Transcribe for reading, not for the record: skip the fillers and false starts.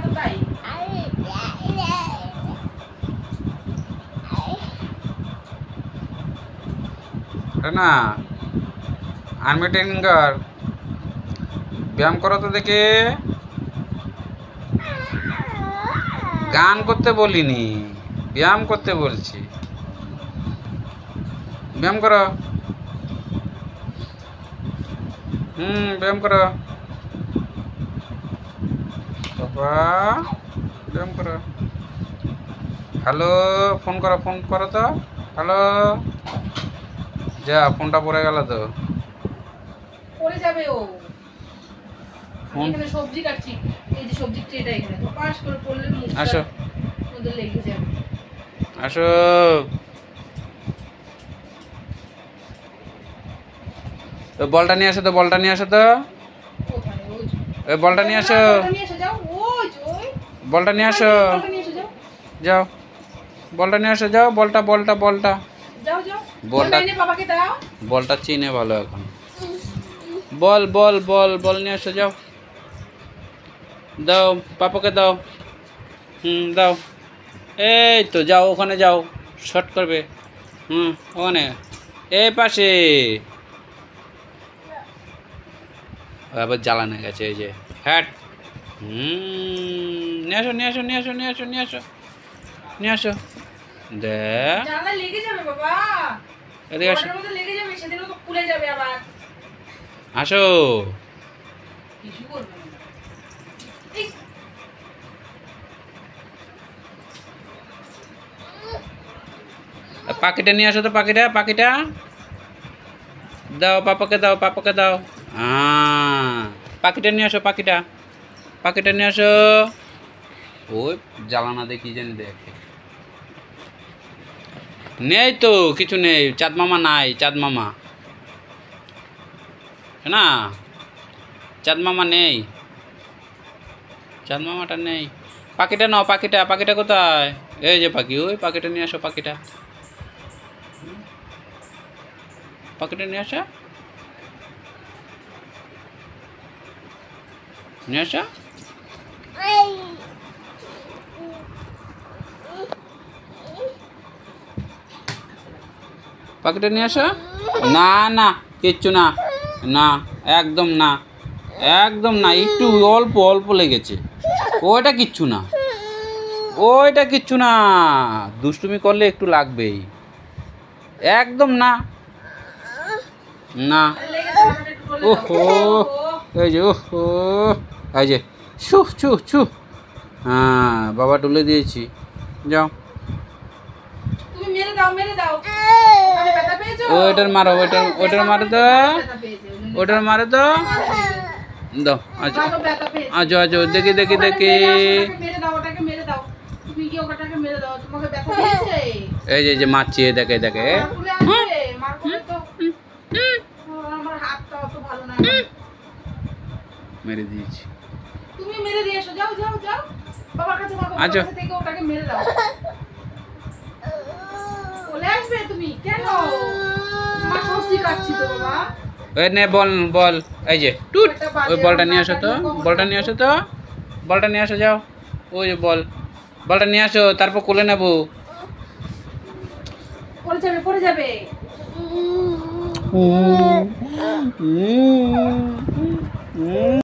তো তাই। না আর্মি ট্রেনিং কর, ব্যায়াম করো তো দেখে। গান করতে বলিনি, ব্যায়াম করতে বলছি। ব্যায়াম করো। ব্যায়াম করো বাবা, ব্যায়াম করো। হ্যালো, ফোন করো তো। হ্যালো, যা ফোনটা পড়ে গেল তো। পড়ে যাবে ও। ফোন এখানে সবজি কাটছি, এই যে সবজি ট্রেটা এখানে তো পাশ করে পড়লে মুখটা আসো মধ্যে লেগে যাবে। আসো। তো বলটা নিয়ে আসো তো, বলটা নিয়ে আসো তো। কোথায় ওই যে। ওই বলটা নিয়ে আসো, বলটা নিয়ে এসে যাও, ওই যে ওই বলটা নিয়ে আসো। বলটা নিয়ে এসে যাও। যাও, বলটা নিয়ে আসো, যাও। বলটা বলটা বলটা যাও যাও, বলটা বলটা এনে বাবাকে দাও। বলটা চিনে ভালো এখন। বল বল বল বল নিয়ে আসো, যাও। দাও, পাপাকে দাও। দাও। এই তো যাও, ওখানে যাও, শর্ট করবে। ওখানে এই পাশে। আবার জ্বালানো গেছে এই যে হ্যাট। নিয়ে আসো নিয়ে আসো নিয়ে আসো নিয়ে আসো নিয়ে আসো নিয়ে আসো। দেখ, জানলা লেগে যাবে বাবা, এদিকে আসো, ওটার মধ্যে লেগে যাবে, সেদিন তো খুলে যাবে আবার। আসো। কিছু করবে না। এই পাখিটা নিয়ে আসো তো, পাখিটা পাখিটা দাও, পাপাকে দাও, পাপাকে দাও। পাখিটা নিয়ে আসো, পাখিটা পাখিটা নিয়ে আসো। ওই জ্বালানা দেখি জানি দেখে। নেই তো কিছু নেই, চাঁদ মামা নাই, চাঁদ মামা না, চাঁদ মামা নেই, চাঁদ মামাটা নেই। পাখিটা নাও, পাখিটা পাখিটা কোথায়? এই যে পাখি, ওই পাখিটা নিয়ে আসো, পাখিটা পাখিটা নিয়ে আসো, নিয়ে আসো। পাখিটা নিয়ে আসো। না না, কিচ্ছু না, না একদম না, একদম না, একটু অল্প অল্প লেগেছে। ওইটা কিচ্ছু না, ওইটা কিচ্ছু না, দুষ্টুমি করলে একটু লাগবেই। একদম না, না। লেগে যাবে, আমাকে একটু বলে দাও। ওহো, এই যে ওহো, এই যে ছু ছু ছু। হ্যাঁ বাবা তুলে দিয়েছি, যাও। তুমি মেরে দাও, মেরে দাও। ওখানে ব্যথা পেয়েছো? ওইটার মারো, ওইটার মারো তো, ব্যথা পেয়েছে, ওই জন্য ওইটার মারো তো। দাও, আচ্ছা ভালো ব্যথা পেয়েছে। আচ্ছা আচ্ছা, দেখি দেখি ওখানে দেখি। ওটাকে মেরে দাও, ওটাকে মেরে দাও। তুমি কি ওটাকে মেরে দাও, তোমাকে ব্যথা পেয়েছে? এই যে মারছি, দেখে দেখে। মার খুলে আসবে, মার খুলে তো আমার হাতটা অত ভালো না। মেরে দিয়েছি। তুমি মেরে দিয়ে এসো, যাও যাও যাও, বাবার কাছে থাকো, আচ্ছা। বাবার কাছে থেকে ওটাকে মেরে দাও। চলে আসবে তুমি কেন? মা সবজি কাটছি তো বাবা। ওই নে বল বল, এই যে টুট। ওই বলটা নিয়ে আসো তো, বলটা নিয়ে আসো তো, বলটা নিয়ে আসো, যাও। ওই যে বল, বলটা নিয়ে আসো, তারপর কোলে নেবো। পড়ে যাবে, পড়ে যাবে।